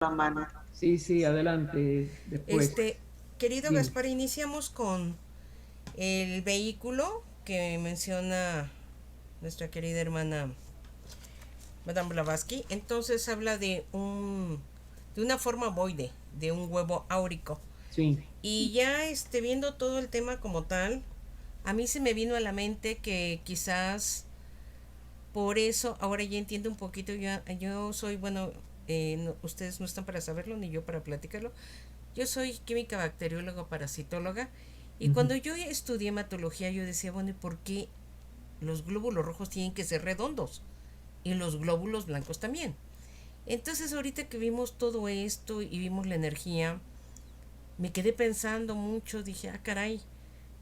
la mano. Sí, sí, adelante, después. Este, querido Dime. Gaspar, iniciamos con el vehículo que menciona nuestra querida hermana Madame Blavatsky. Entonces habla de una forma ovoide, de un huevo áurico. Sí, Y ya viendo todo el tema como tal, a mí se me vino a la mente que quizás por eso ahora ya entiendo un poquito. Yo soy, bueno, ustedes no están para saberlo ni yo para platicarlo. Yo soy química bacterióloga parasitóloga, y ujú, cuando yo estudié hematología yo decía, bueno, ¿y por qué los glóbulos rojos tienen que ser redondos y los glóbulos blancos también? Entonces ahorita que vimos todo esto y vimos la energía, me quedé pensando mucho, dije, ah, caray,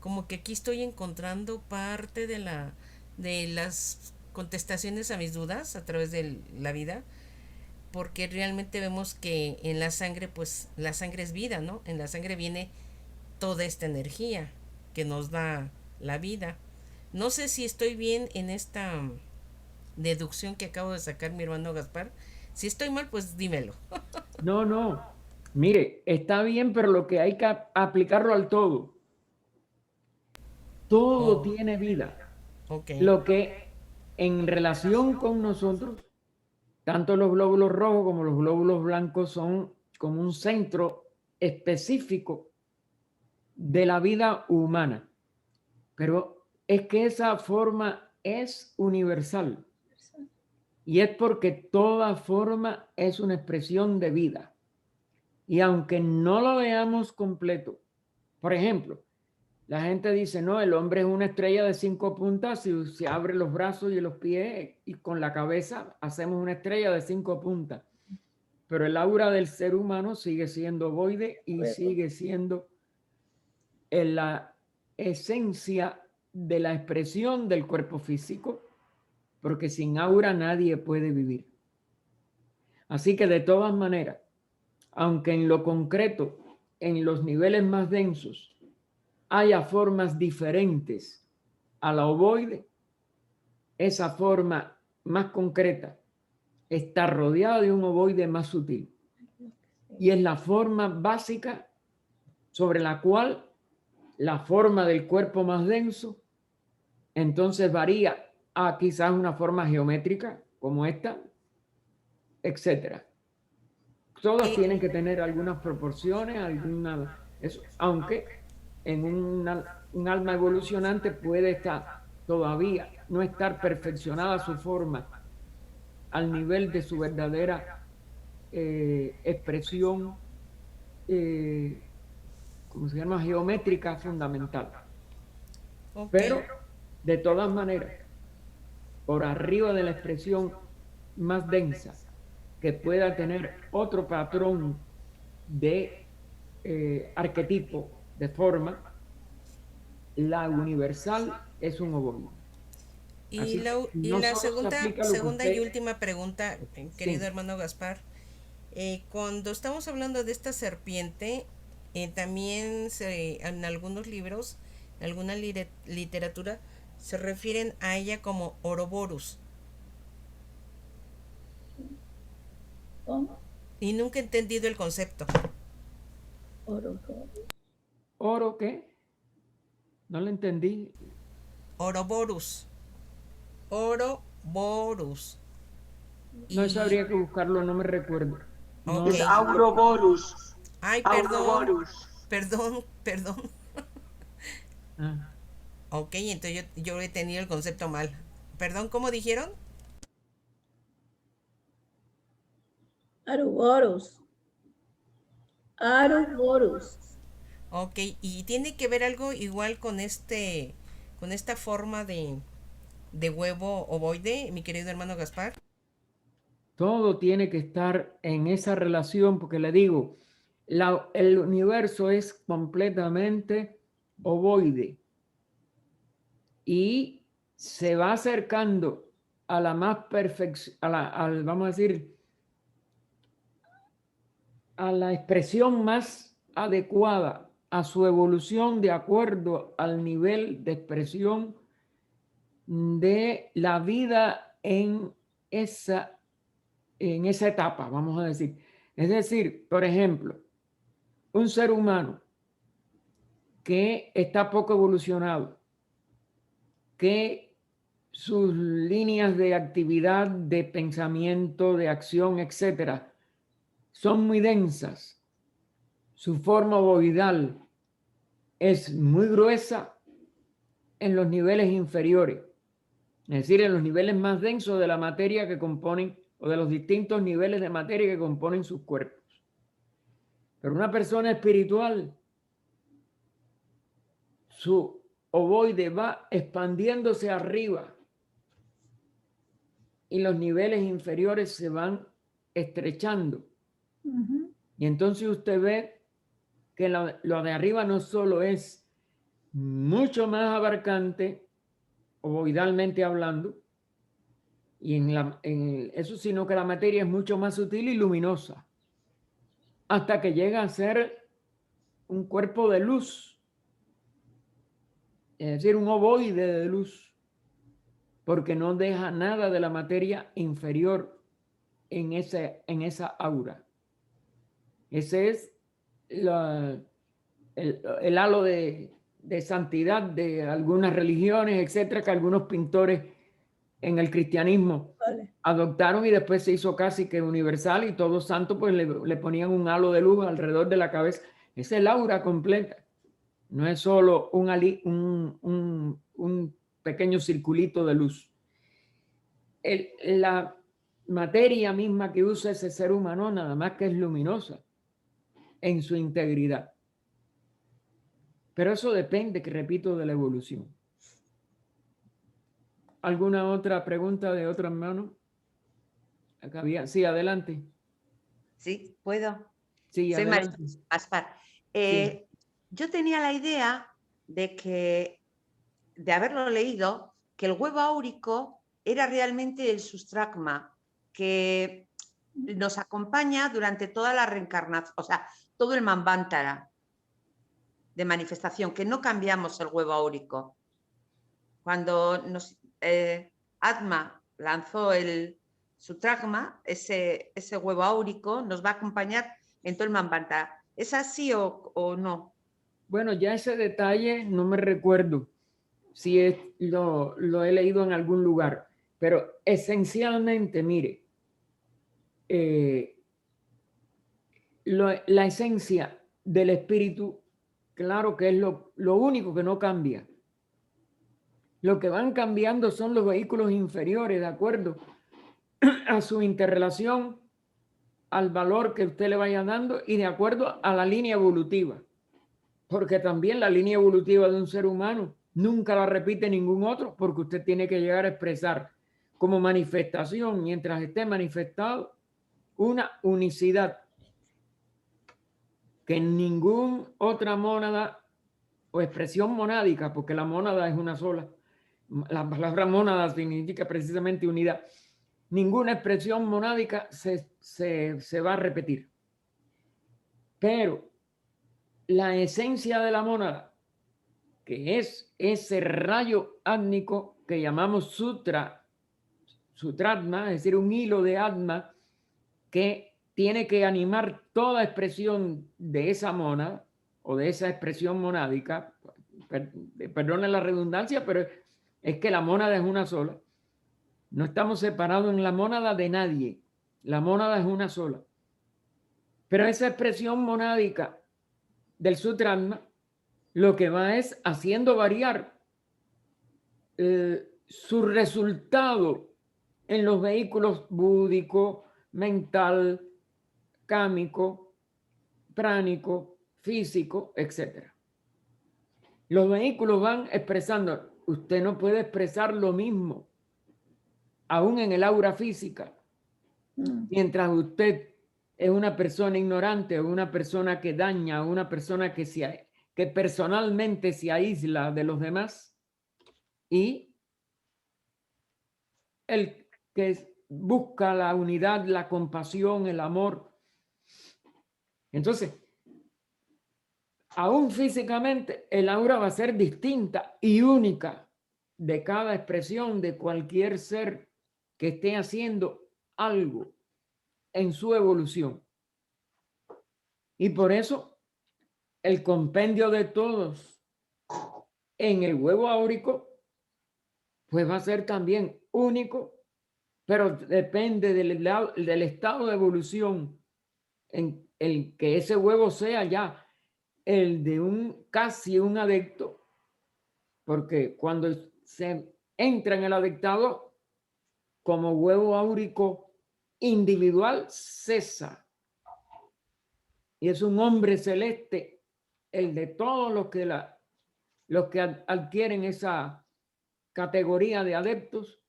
como que aquí estoy encontrando parte de las contestaciones a mis dudas a través de la vida, porque realmente vemos que en la sangre, pues la sangre es vida, ¿no? En la sangre viene toda esta energía que nos da la vida. No sé si estoy bien en esta deducción que acabo de sacar, mi hermano Gaspar. Si estoy mal, pues dímelo. no, no. Mire, está bien, pero lo que hay que aplicarlo al todo. Todo Oh, tiene vida. ok. Lo que en relación con nosotros, tanto los glóbulos rojos como los glóbulos blancos son como un centro específico de la vida humana. Pero es que esa forma es universal y es porque toda forma es una expresión de vida. Y aunque no lo veamos completo, por ejemplo, la gente dice, no, el hombre es una estrella de 5 puntas si se abre los brazos y los pies y con la cabeza hacemos una estrella de 5 puntas. Pero el aura del ser humano sigue siendo ovoide y sigue siendo en la esencia de la expresión del cuerpo físico, porque sin aura nadie puede vivir. Así que de todas maneras, aunque en lo concreto, en los niveles más densos, haya formas diferentes a la ovoide, esa forma más concreta está rodeada de un ovoide más sutil. Y es la forma básica sobre la cual la forma del cuerpo más denso entonces varía a quizás una forma geométrica como esta, etcétera. Todas Eh, tienen que tener algunas proporciones, eso, aunque en un alma evolucionante puede estar todavía no estar perfeccionada su forma al nivel de su verdadera expresión, eh, ¿cómo se llama? Geométrica fundamental. ok. Pero de todas maneras, por arriba de la expresión más densa, que pueda tener otro patrón de arquetipo, de forma, la universal es un ovoide. Y Así que y no la solo se segunda, aplica lo que segunda y usted, última pregunta, querido sí, hermano Gaspar. Cuando estamos hablando de esta serpiente, también en algunos libros, en alguna literatura, se refieren a ella como Ouroboros. ¿Cómo? Y nunca he entendido el concepto. Orocovis. oro, ¿qué? No lo entendí. Ouroboros. Ouroboros. No, eso Y, habría que buscarlo, no me recuerdo. ok. Es No, Auroborus. Ay, Auroborus. perdón. ah, Ok, entonces yo he tenido el concepto mal. Perdón, ¿cómo dijeron? Aruborus. Aruborus. Ok, y tiene que ver algo igual con con esta forma de huevo ovoide, mi querido hermano Gaspar. todo tiene que estar en esa relación, porque le digo, el universo es completamente ovoide y se va acercando a la más perfección, vamos a decir, a la expresión más adecuada a su evolución de acuerdo al nivel de expresión de la vida esa, en esa etapa, vamos a decir. Es decir, por ejemplo, un ser humano que está poco evolucionado, que sus líneas de actividad, de pensamiento, de acción, etcétera, son muy densas. Su forma ovoidal es muy gruesa en los niveles inferiores, es decir, en los niveles más densos de la materia que componen, o de los distintos niveles de materia que componen sus cuerpos. Pero una persona espiritual, su ovoide va expandiéndose arriba y los niveles inferiores se van estrechando. Y entonces usted ve que lo de arriba no solo es mucho más abarcante, ovoidalmente hablando, y en eso, sino que la materia es mucho más sutil y luminosa, hasta que llega a ser un cuerpo de luz, es decir, un ovoide de luz, porque no deja nada de la materia inferior en esa aura. Ese es el halo de santidad de algunas religiones, etcétera, que algunos pintores en el cristianismo adoptaron y después se hizo casi que universal, y todos santos pues le ponían un halo de luz alrededor de la cabeza. Esa es el aura completa. No es solo un pequeño circulito de luz. La materia misma que usa ese ser humano nada más que es luminosa en su integridad. Pero eso depende, que repito, de la evolución. ¿Alguna otra pregunta de otra hermano? Acá había. Sí, adelante. Sí, puedo. Sí, Soy adelante. María Gaspar. Sí. Yo tenía la idea de haberlo leído, que el huevo áurico era realmente el sustragma, que nos acompaña durante toda la reencarnación, o sea, todo el manvántara de manifestación, que no cambiamos el huevo áurico. Cuando Atma lanzó el sutragma, ese huevo áurico nos va a acompañar en todo el manvántara. ¿Es así o no? Bueno, ya ese detalle no me recuerdo si lo he leído en algún lugar, pero esencialmente, mire, la esencia del espíritu, claro que es lo único que no cambia. Lo que van cambiando son los vehículos inferiores, de acuerdo a su interrelación, al valor que usted le vaya dando y de acuerdo a la línea evolutiva. Porque también la línea evolutiva de un ser humano nunca la repite ningún otro, porque usted tiene que llegar a expresar como manifestación, mientras esté manifestado, una unicidad que ninguna otra mónada o expresión monádica, porque la mónada es una sola, la palabra mónada significa precisamente unidad, ninguna expresión monádica se va a repetir. Pero la esencia de la mónada, que es ese rayo átmico que llamamos sutratma, es decir, un hilo de atma que tiene que animar toda expresión de esa mónada o de esa expresión monádica. Perdone la redundancia, pero es que la mónada es una sola. No estamos separados en la mónada de nadie. La mónada es una sola. Pero esa expresión monádica del sutratma lo que va es haciendo variar su resultado en los vehículos búdico, mental, cámico, pránico, físico, etc. Los vehículos van expresando. Usted no puede expresar lo mismo aún en el aura física, mientras usted es una persona ignorante o una persona que daña o una persona que personalmente se aísla de los demás, y el que busca la unidad, la compasión, el amor. Entonces, aún físicamente, el aura va a ser distinta y única de cada expresión de cualquier ser que esté haciendo algo en su evolución. Y por eso el compendio de todos en el huevo áurico pues va a ser también único, pero depende del estado de evolución en el que ese huevo sea ya el de casi un adepto, porque cuando se entra en el adectado como huevo áurico individual cesa, y es un hombre celeste el de todos los que adquieren esa categoría de adeptos,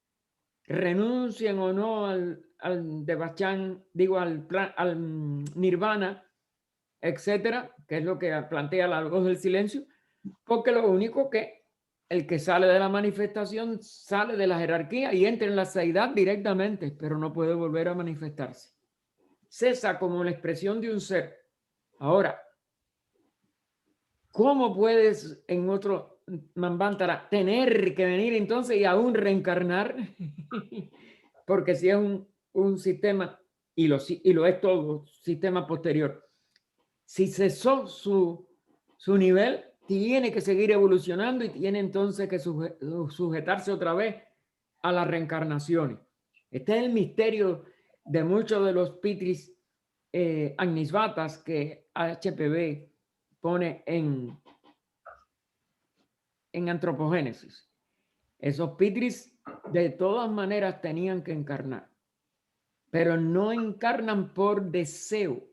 renuncien o no al Devachan, digo al nirvana, etcétera, que es lo que plantea la voz del silencio, porque lo único que el que sale de la manifestación sale de la jerarquía y entra en la seidad directamente, pero no puede volver a manifestarse. Cesa como la expresión de un ser. Ahora, ¿cómo puedes en otro Manvantara tener que venir entonces y aún reencarnar? Porque si es un sistema, y lo es todo, sistema posterior. Si cesó su nivel, tiene que seguir evolucionando y tiene entonces que sujetarse otra vez a las reencarnaciones. Este es el misterio de muchos de los pitris agnisvatas que HPB pone en antropogénesis. Esos pitris de todas maneras tenían que encarnar, pero no encarnan por deseo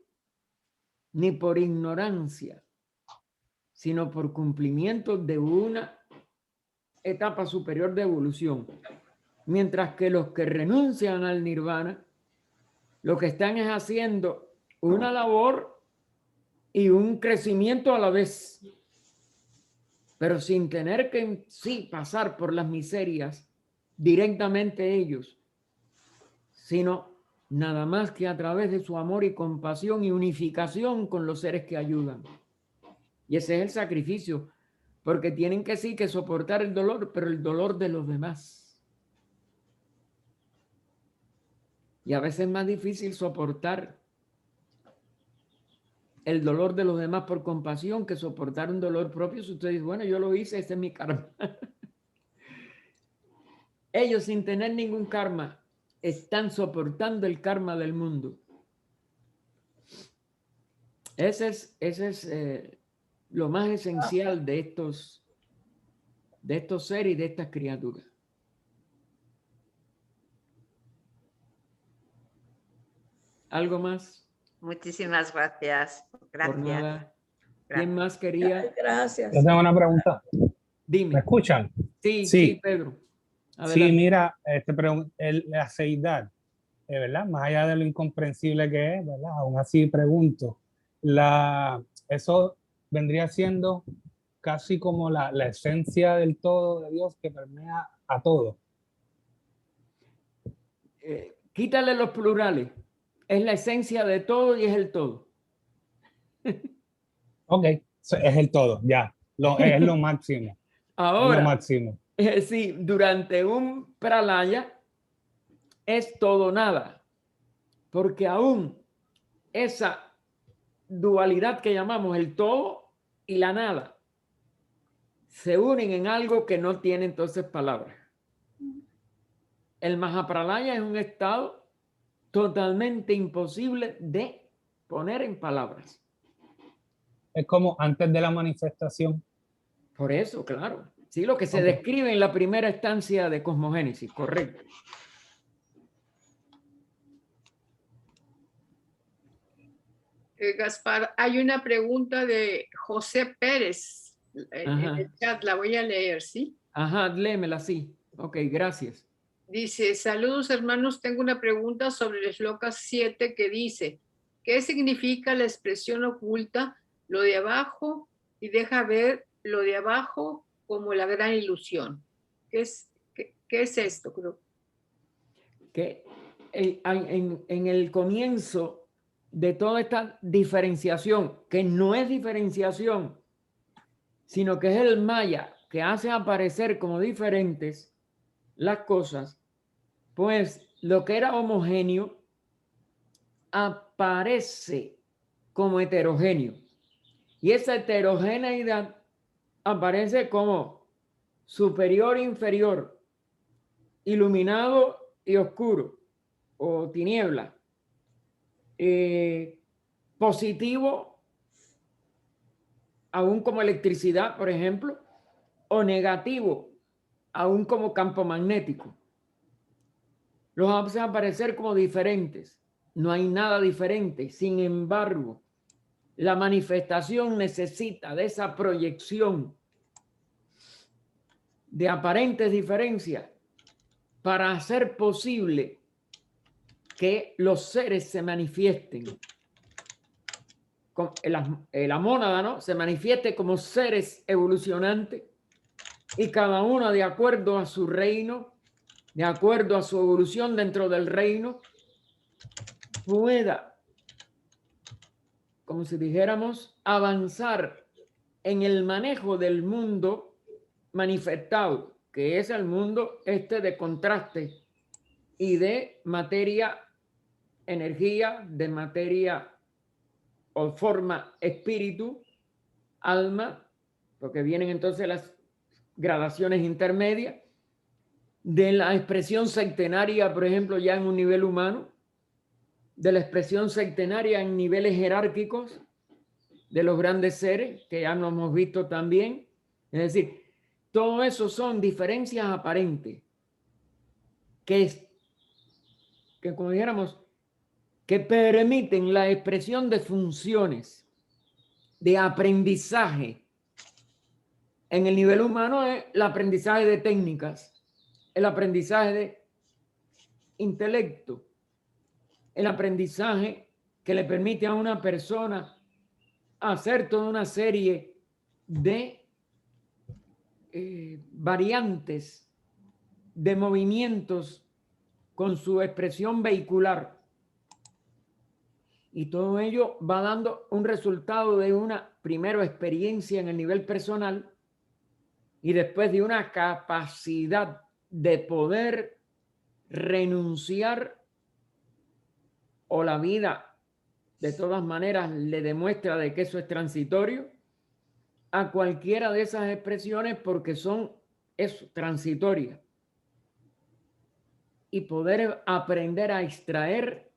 ni por ignorancia, sino por cumplimiento de una etapa superior de evolución. Mientras que los que renuncian al nirvana, lo que están es haciendo una labor y un crecimiento a la vez, pero sin tener que en sí pasar por las miserias directamente ellos, sino nada más que a través de su amor y compasión y unificación con los seres que ayudan. Y ese es el sacrificio, porque tienen que sí que soportar el dolor, pero el dolor de los demás. Y a veces es más difícil soportar el dolor de los demás por compasión que soportar un dolor propio. Si usted dice, bueno, yo lo hice, ese es mi karma. Ellos sin tener ningún karma están soportando el karma del mundo. Ese es lo más esencial de estos seres y de estas criaturas. ¿Algo más? Muchísimas gracias. Por Gracias. nada. ¿Quién más quería? Gracias. Yo tengo una pregunta. ¿Me Dime. escuchan? Sí, Pedro. Sí, Adelante. mira, la seidad, ¿verdad? Más allá de lo incomprensible que es, ¿verdad? Aún así pregunto, eso vendría siendo casi como la esencia del todo de Dios que permea a todo. Quítale los plurales. Es la esencia de todo y es el todo. Ok, es el todo, ya. Es lo máximo. Es lo Ahora, máximo. sí, durante un pralaya es todo nada, porque aún esa dualidad que llamamos el todo y la nada se unen en algo que no tiene entonces palabras. El Mahapralaya es un estado totalmente imposible de poner en palabras. Es como antes de la manifestación. Por eso, claro. Sí, lo que se Ok. describe en la primera estancia de cosmogénesis, correcto. Gaspar, hay una pregunta de José Pérez en Ajá. el chat, la voy a leer, ¿sí? Ajá, léemela, sí. Ok, gracias. Dice, saludos hermanos, tengo una pregunta sobre el Shloka 7 que dice, ¿qué significa la expresión oculta, lo de abajo, y deja ver lo de abajo como la gran ilusión? ¿Qué es esto? Creo. Que en el comienzo de toda esta diferenciación, que no es diferenciación, sino que es el maya que hace aparecer como diferentes las cosas, pues lo que era homogéneo aparece como heterogéneo. Y esa heterogeneidad aparece como superior e inferior, iluminado y oscuro, o tiniebla, positivo, aún como electricidad, por ejemplo, o negativo, aún como campo magnético. Los vamos a aparecer como diferentes. No hay nada diferente. Sin embargo, la manifestación necesita de esa proyección de aparentes diferencias para hacer posible que los seres se manifiesten. La mónada, ¿no? Se manifieste como seres evolucionantes y cada uno de acuerdo a su reino, de acuerdo a su evolución dentro del reino, pueda, como si dijéramos, avanzar en el manejo del mundo manifestado, que es el mundo de contraste y de materia, energía, de materia o forma, espíritu, alma, porque vienen entonces las gradaciones intermedias, de la expresión sectenaria, por ejemplo, ya en un nivel humano, de la expresión sectenaria en niveles jerárquicos de los grandes seres, que ya lo hemos visto también. Es decir, todo eso son diferencias aparentes que como dijéramos, que permiten la expresión de funciones de aprendizaje. En el nivel humano es el aprendizaje de técnicas, el aprendizaje de intelecto, el aprendizaje que le permite a una persona hacer toda una serie de variantes de movimientos con su expresión vehicular. Y todo ello va dando un resultado de una, primero, experiencia en el nivel personal y después de una capacidad de poder renunciar, o la vida de todas maneras le demuestra de que eso es transitorio, a cualquiera de esas expresiones porque son transitorias. Y poder aprender a extraer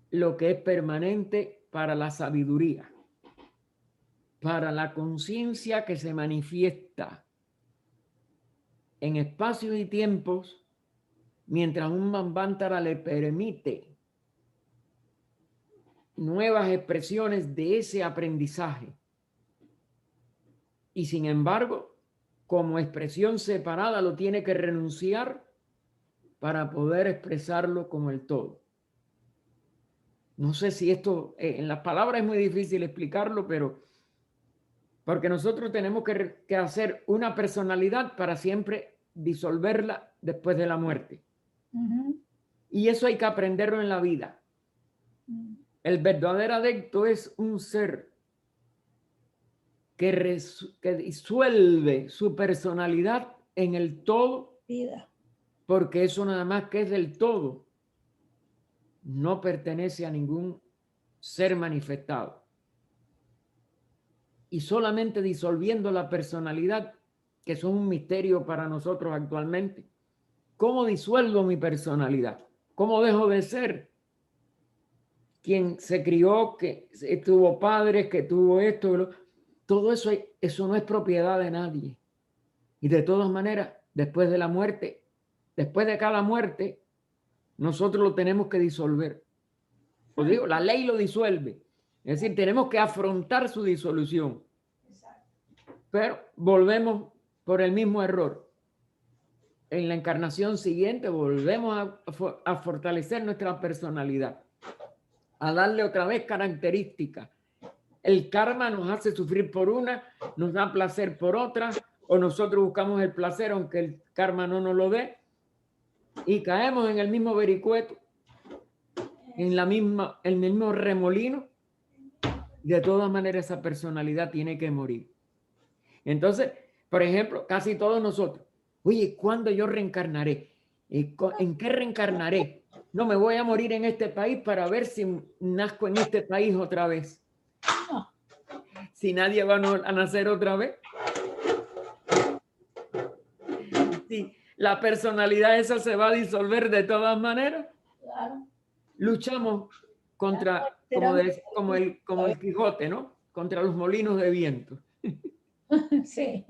lo que es permanente para la sabiduría, para la conciencia que se manifiesta en espacios y tiempos, mientras un Manvantara le permite nuevas expresiones de ese aprendizaje. Y sin embargo, como expresión separada lo tiene que renunciar para poder expresarlo como el todo. No sé si esto, en las palabras es muy difícil explicarlo, pero porque nosotros tenemos que hacer una personalidad para siempre disolverla después de la muerte. Y eso hay que aprenderlo en la vida. El verdadero adepto es un ser que disuelve su personalidad en el todo, porque eso nada más que es del todo, no pertenece a ningún ser manifestado. Y solamente disolviendo la personalidad, que es un misterio para nosotros actualmente. ¿Cómo disuelvo mi personalidad? ¿Cómo dejo de ser quien se crió, que tuvo padres, que tuvo esto? Todo eso, eso no es propiedad de nadie. Y de todas maneras, después de la muerte, después de cada muerte, nosotros lo tenemos que disolver. Os digo, la ley lo disuelve. Es decir, tenemos que afrontar su disolución. Pero volvemos por el mismo error. En la encarnación siguiente volvemos a fortalecer nuestra personalidad, a darle otra vez características. El karma nos hace sufrir por una, nos da placer por otra, o nosotros buscamos el placer aunque el karma no nos lo dé, y caemos en el mismo vericueto, en el mismo remolino. De todas maneras, esa personalidad tiene que morir. Entonces, por ejemplo, casi todos nosotros, oye, ¿cuándo yo reencarnaré? ¿En qué reencarnaré? No, me voy a morir en este país para ver si nazco en este país otra vez. No. Si nadie va a nacer otra vez. Si la personalidad esa se va a disolver de todas maneras. Claro. Luchamos contra, como el Quijote, ¿no? Contra los molinos de viento. Sí.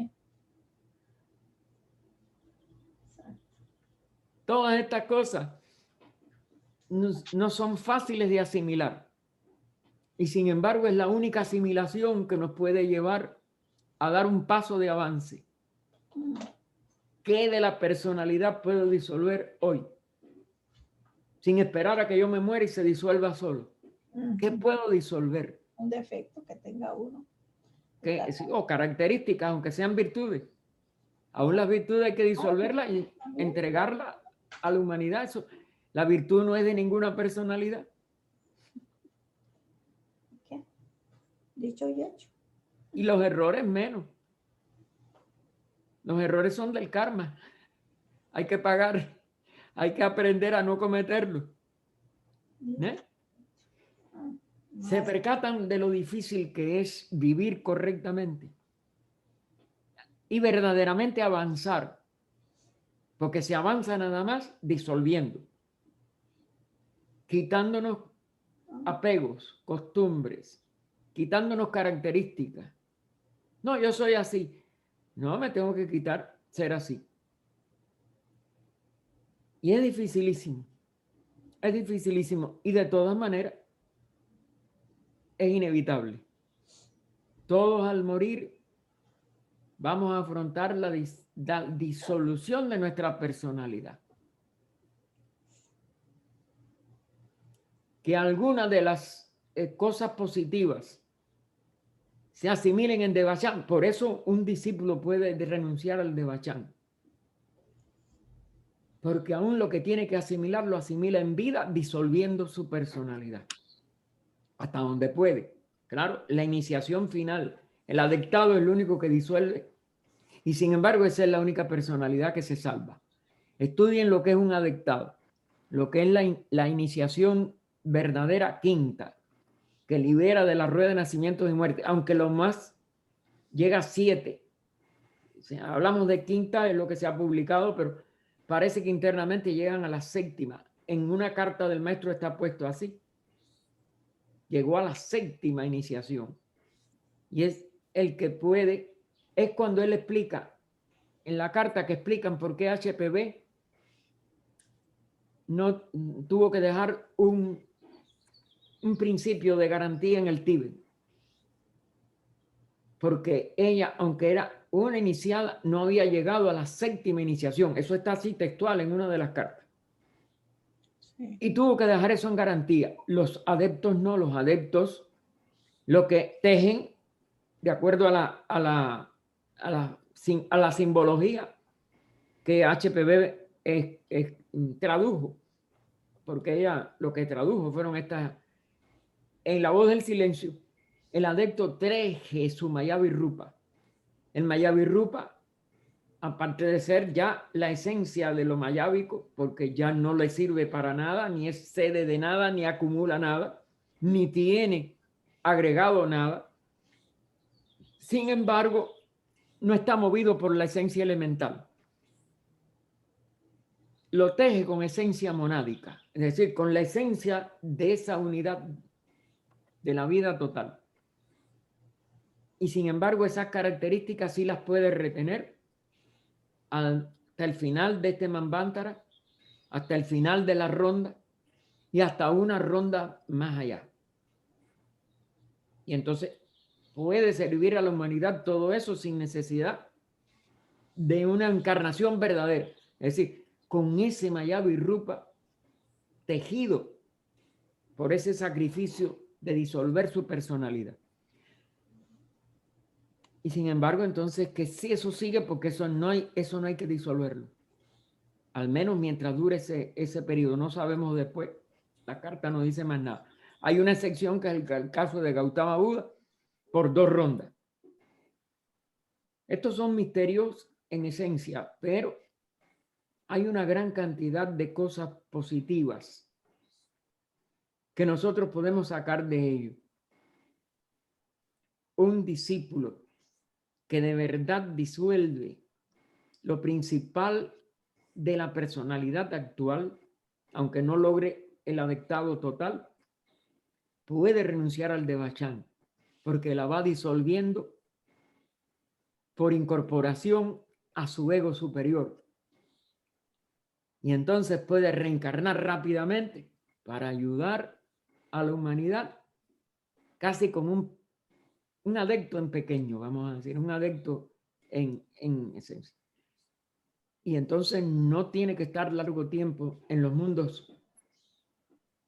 Todas estas cosas no son fáciles de asimilar. Y sin embargo es la única asimilación que nos puede llevar a dar un paso de avance. ¿Qué de la personalidad puedo disolver hoy? Sin esperar a que yo me muera y se disuelva solo. ¿Qué puedo disolver? Un defecto que tenga uno. O características, aunque sean virtudes. Aún las virtudes hay que disolverlas y entregarlas a la humanidad. Eso, la virtud no es de ninguna personalidad. ¿Qué? Dicho y hecho. Y los errores menos. Los errores son del karma. Hay que pagar. Hay que aprender a no cometerlos. ¿Eh? Se percatan de lo difícil que es vivir correctamente y verdaderamente avanzar, porque se avanza nada más disolviendo, quitándonos apegos, costumbres, quitándonos características. No, yo soy así. No, me tengo que quitar ser así. Y es dificilísimo. Es dificilísimo. Y de todas maneras, es inevitable. Todos al morir vamos a afrontar la disolución de nuestra personalidad. Que algunas de las cosas positivas se asimilen en Devachan. Por eso un discípulo puede renunciar al Devachan. Porque aún lo que tiene que asimilar lo asimila en vida, disolviendo su personalidad. Hasta donde puede. Claro, la iniciación final, el adectado es lo único que disuelve. Y sin embargo, esa es la única personalidad que se salva. Estudien lo que es un adectado, lo que es la iniciación verdadera quinta, que libera de la rueda de nacimientos y muerte, aunque lo más llega a 7. O sea, hablamos de quinta, es lo que se ha publicado, pero parece que internamente llegan a la 7ª. En una carta del maestro está puesto así. Llegó a la 7ª iniciación. Y es el que puede, es cuando él explica, en la carta que explican por qué HPV no tuvo que dejar un principio de garantía en el Tíbet. Porque ella, aunque era una iniciada, no había llegado a la 7ª iniciación. Eso está así textual en una de las cartas. Sí. Y tuvo que dejar eso en garantía. Los adeptos no, los adeptos lo que tejen de acuerdo a la simbología que HPV tradujo. Porque ella lo que tradujo fueron estas. En la voz del silencio, el adepto teje su Mayavi Rupa. El Mayavi Rupa, aparte de ser ya la esencia de lo mayávico, porque ya no le sirve para nada, ni es sede de nada, ni acumula nada, ni tiene agregado nada. Sin embargo, no está movido por la esencia elemental. Lo teje con esencia monádica, es decir, con la esencia de esa unidad de la vida total. Y sin embargo, esas características sí las puede retener hasta el final de este Manvantara, hasta el final de la ronda y hasta una ronda más allá. Y entonces puede servir a la humanidad todo eso sin necesidad de una encarnación verdadera. Es decir, con ese Mayavi Rupa tejido por ese sacrificio de disolver su personalidad. Y sin embargo, entonces, que sí, eso sigue porque eso no hay que disolverlo. Al menos mientras dure ese periodo. No sabemos después. La carta no dice más nada. Hay una excepción que es el caso de Gautama Buda por 2 rondas. Estos son misterios en esencia, pero hay una gran cantidad de cosas positivas que nosotros podemos sacar de ello. Un discípulo que de verdad disuelve lo principal de la personalidad actual, aunque no logre el adectado total, puede renunciar al devachán, porque la va disolviendo por incorporación a su ego superior. Y entonces puede reencarnar rápidamente para ayudar a la humanidad, casi como un adepto en pequeño, vamos a decir, un adepto en esencia. Y entonces no tiene que estar largo tiempo en los mundos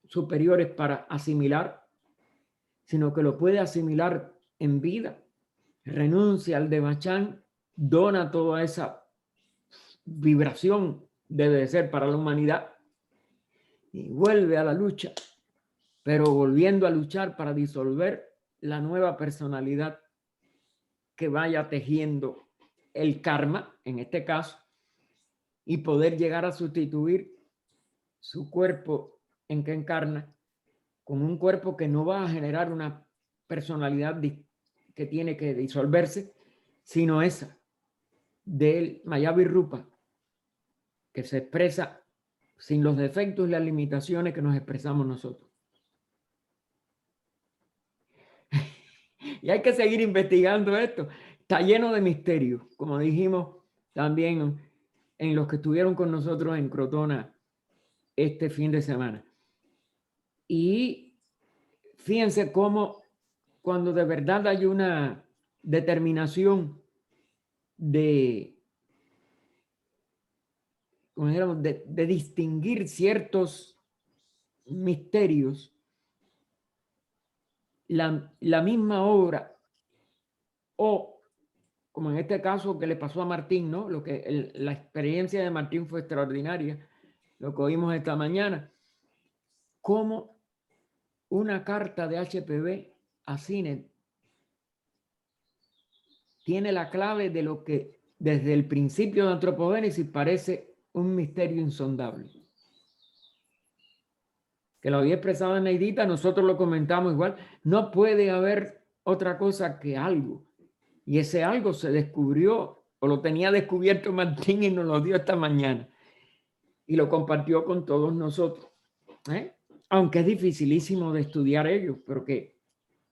superiores para asimilar, sino que lo puede asimilar en vida, renuncia al devachán, dona toda esa vibración, debe de ser para la humanidad, y vuelve a la lucha, pero volviendo a luchar para disolver la nueva personalidad que vaya tejiendo el karma, en este caso, y poder llegar a sustituir su cuerpo en que encarna con un cuerpo que no va a generar una personalidad que tiene que disolverse, sino esa del Mayavirrupa, que se expresa sin los defectos y las limitaciones que nos expresamos nosotros. Y hay que seguir investigando esto. Está lleno de misterios, como dijimos también en los que estuvieron con nosotros en Crotona este fin de semana. Y fíjense cómo cuando de verdad hay una determinación como dijéramos, de distinguir ciertos misterios, la misma obra, o como en este caso que le pasó a Martín, ¿no? La experiencia de Martín fue extraordinaria, lo que oímos esta mañana, como una carta de HPV a Sinet tiene la clave de lo que desde el principio de Antropogénesis parece un misterio insondable. Que lo había expresado en Neidita, nosotros lo comentamos igual. No puede haber otra cosa que algo. Y ese algo se descubrió, o lo tenía descubierto Martín y nos lo dio esta mañana. Y lo compartió con todos nosotros. Aunque es dificilísimo de estudiar ello, pero que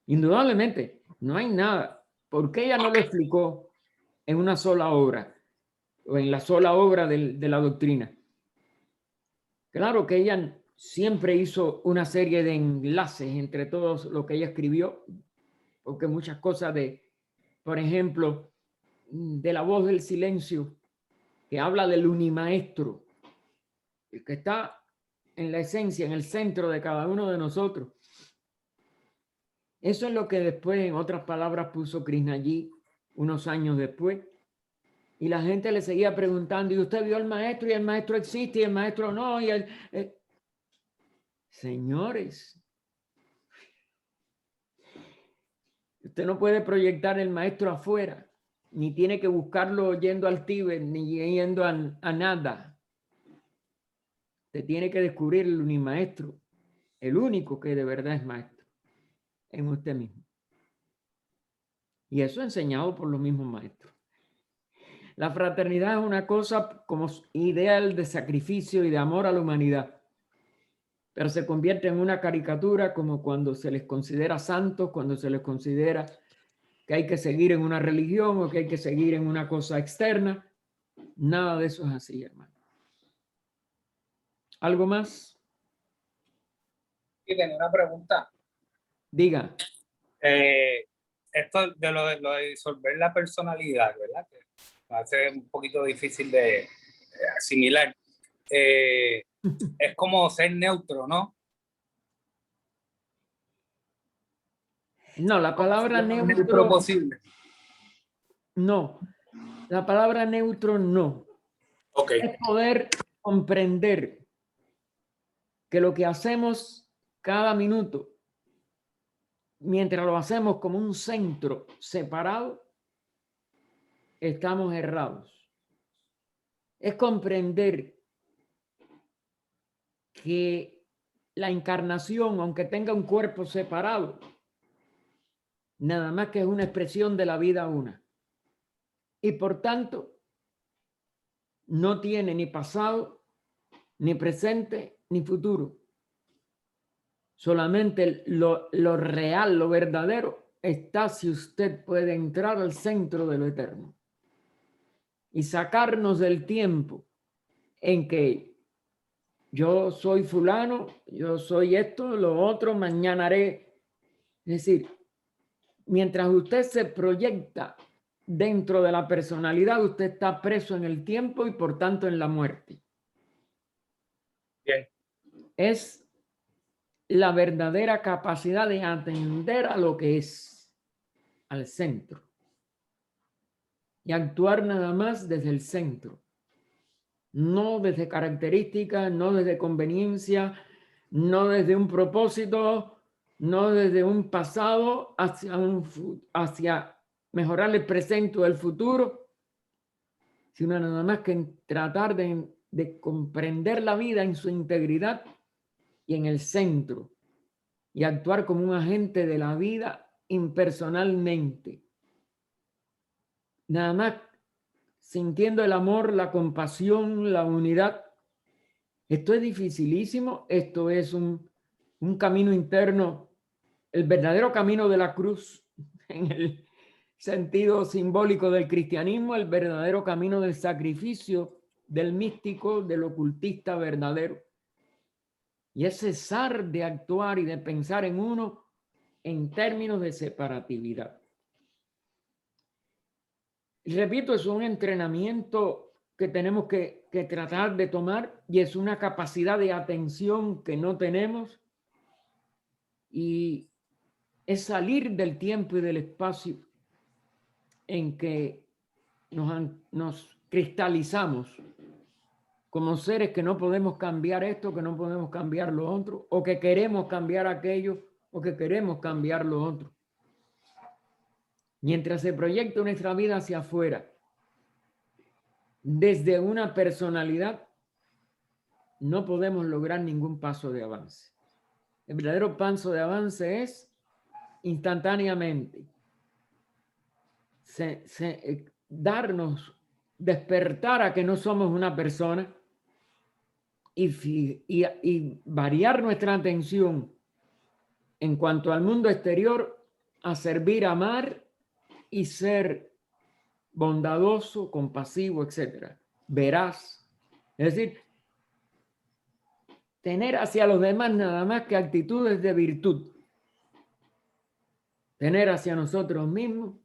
indudablemente no hay nada. ¿Por qué ella no lo explicó en una sola obra? O en la sola obra de la doctrina. Claro que ella siempre hizo una serie de enlaces entre todo lo que ella escribió, porque muchas cosas por ejemplo, de la voz del silencio, que habla del unimaestro, el que está en la esencia, en el centro de cada uno de nosotros. Eso es lo que después, en otras palabras, puso Krishnajit unos años después. Y la gente le seguía preguntando, ¿y usted vio al maestro? Y el maestro existe y el maestro no. Señores, usted no puede proyectar el maestro afuera, ni tiene que buscarlo yendo al Tíbet, ni yendo a nada. Usted tiene que descubrir el unimaestro, el único que de verdad es maestro, en usted mismo. Y eso enseñado por los mismos maestros. La fraternidad es una cosa como ideal de sacrificio y de amor a la humanidad, pero se convierte en una caricatura como cuando se les considera santos, cuando se les considera que hay que seguir en una religión o que hay que seguir en una cosa externa. Nada de eso es así, hermano. ¿Algo más? Y tenía una pregunta. Diga. Esto de lo de disolver la personalidad, ¿verdad? Que va a ser un poquito difícil de asimilar. Es como ser neutro, ¿no? No, la palabra neutro neutro posible. No, la palabra neutro no. Okay. Es poder comprender que lo que hacemos cada minuto, mientras lo hacemos como un centro separado, estamos errados. Es comprender que la encarnación, aunque tenga un cuerpo separado, nada más que es una expresión de la vida una. Y por tanto, no tiene ni pasado, ni presente, ni futuro. Solamente lo real, lo verdadero, está si usted puede entrar al centro de lo eterno y sacarnos del tiempo en que yo soy fulano, yo soy esto, lo otro, mañana haré. Es decir, mientras usted se proyecta dentro de la personalidad, usted está preso en el tiempo y por tanto en la muerte. Bien. Es la verdadera capacidad de atender a lo que es, al centro. Y actuar nada más desde el centro. No desde características, no desde conveniencia, no desde un propósito, no desde un pasado hacia mejorar el presente o el futuro, sino nada más que tratar de comprender la vida en su integridad y en el centro, y actuar como un agente de la vida impersonalmente. Nada más sintiendo el amor, la compasión, la unidad. Esto es dificilísimo, esto es un camino interno, el verdadero camino de la cruz, en el sentido simbólico del cristianismo, el verdadero camino del sacrificio, del místico, del ocultista verdadero. Y es cesar de actuar y de pensar en uno en términos de separatividad. Y repito, es un entrenamiento que tenemos que tratar de tomar y es una capacidad de atención que no tenemos y es salir del tiempo y del espacio en que nos cristalizamos como seres que no podemos cambiar esto, que no podemos cambiar lo otro, o que queremos cambiar aquello, o que queremos cambiar lo otro. Mientras se proyecta nuestra vida hacia afuera, desde una personalidad, no podemos lograr ningún paso de avance. El verdadero paso de avance es instantáneamente darnos, despertar a que no somos una persona y variar nuestra atención en cuanto al mundo exterior a servir, amar y ser bondadoso, compasivo, etcétera, veraz. Es decir, tener hacia los demás nada más que actitudes de virtud. Tener hacia nosotros mismos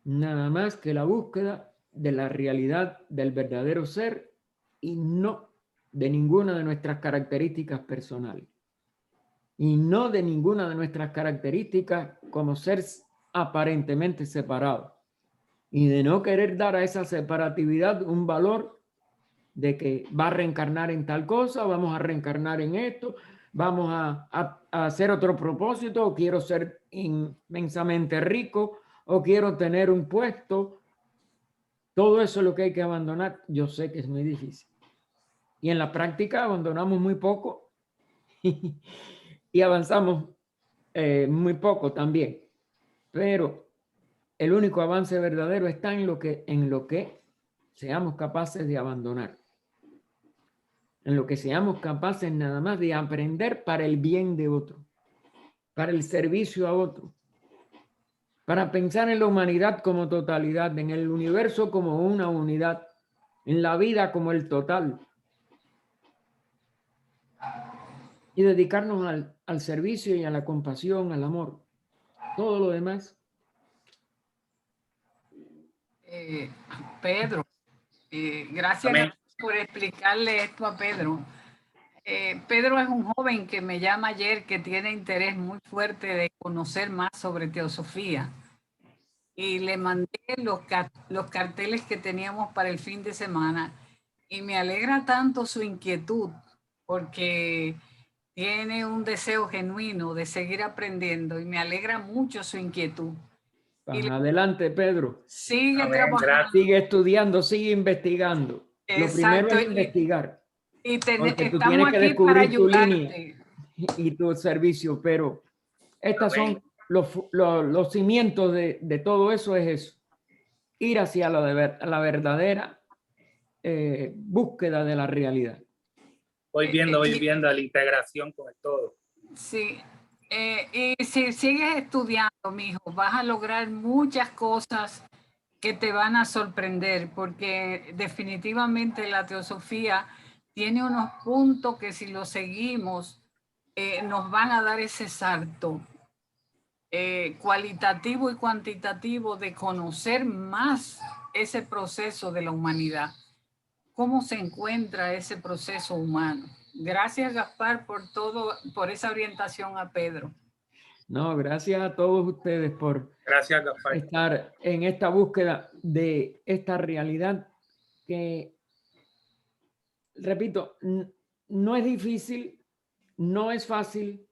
nada más que la búsqueda de la realidad del verdadero ser y no de ninguna de nuestras características personales. Y no de ninguna de nuestras características como ser aparentemente separado. Y de no querer dar a esa separatividad un valor de que va a reencarnar en tal cosa, vamos a reencarnar en esto, vamos a hacer otro propósito, o quiero ser inmensamente rico, o quiero tener un puesto. Todo eso es lo que hay que abandonar. Yo sé que es muy difícil. Y en la práctica abandonamos muy poco y avanzamos muy poco también. Pero el único avance verdadero está en lo que seamos capaces de abandonar. En lo que seamos capaces nada más de aprender para el bien de otro, para el servicio a otro, para pensar en la humanidad como totalidad, en el universo como una unidad, en la vida como el total. Y dedicarnos al servicio y a la compasión, al amor. Todo lo demás. Pedro, gracias Amén. por explicarle esto a Pedro. Pedro es un joven que me llama ayer que tiene interés muy fuerte de conocer más sobre teosofía. Y le mandé los carteles que teníamos para el fin de semana. Y me alegra tanto su inquietud porque tiene un deseo genuino de seguir aprendiendo y me alegra mucho su inquietud. Adelante, Pedro. Sigue Amén, trabajando. gracias. Sigue estudiando, sigue investigando. Lo primero Exacto, es investigar. Y Porque tú estamos tienes que aquí para descubrir tu línea. ayudarte. y tu servicio, pero estas son los cimientos de todo eso, es eso, ir hacia la verdadera búsqueda de la realidad. Voy viendo la integración con el todo. Sí, y si sigues estudiando, mijo, vas a lograr muchas cosas que te van a sorprender, porque definitivamente la teosofía tiene unos puntos que si los seguimos nos van a dar ese salto cualitativo y cuantitativo de conocer más ese proceso de la humanidad. ¿Cómo se encuentra ese proceso humano? Gracias, Gaspar, por todo, por esa orientación a Pedro. No, gracias a todos ustedes por estar en esta búsqueda de esta realidad que, repito, no es difícil, no es fácil,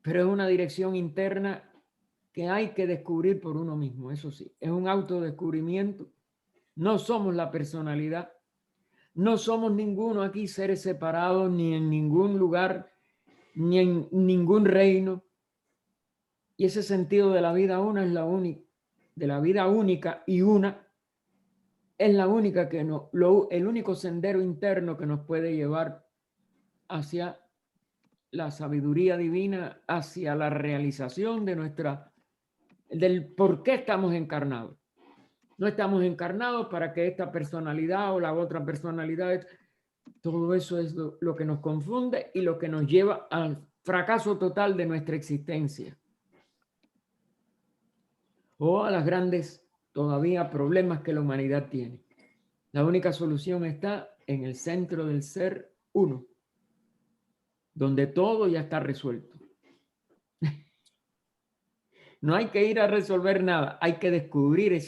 pero es una dirección interna que hay que descubrir por uno mismo. Eso sí, es un autodescubrimiento. No somos la personalidad, no somos ninguno aquí seres separados, ni en ningún lugar, ni en ningún reino. Y ese sentido de la vida una es la única, de la vida única y una, es la única que el único sendero interno que nos puede llevar hacia la sabiduría divina, hacia la realización del por qué estamos encarnados. No estamos encarnados para que esta personalidad o la otra personalidad, todo eso es lo que nos confunde y lo que nos lleva al fracaso total de nuestra existencia. O a los grandes todavía problemas que la humanidad tiene. La única solución está en el centro del ser uno, donde todo ya está resuelto. No hay que ir a resolver nada, hay que descubrir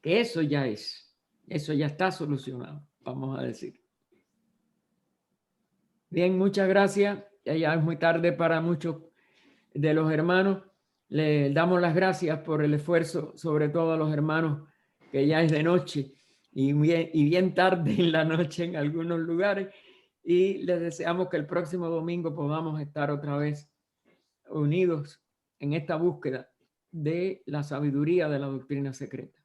que eso ya está solucionado, vamos a decir. Bien, muchas gracias. Ya es muy tarde para muchos de los hermanos. Le damos las gracias por el esfuerzo, sobre todo a los hermanos que ya es de noche y bien tarde en la noche en algunos lugares. Y les deseamos que el próximo domingo podamos estar otra vez unidos en esta búsqueda de la sabiduría de la doctrina secreta.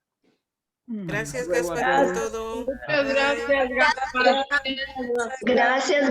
Gracias, Gaspar, por todo. Muchas gracias, Gaspar. Gracias, gracias.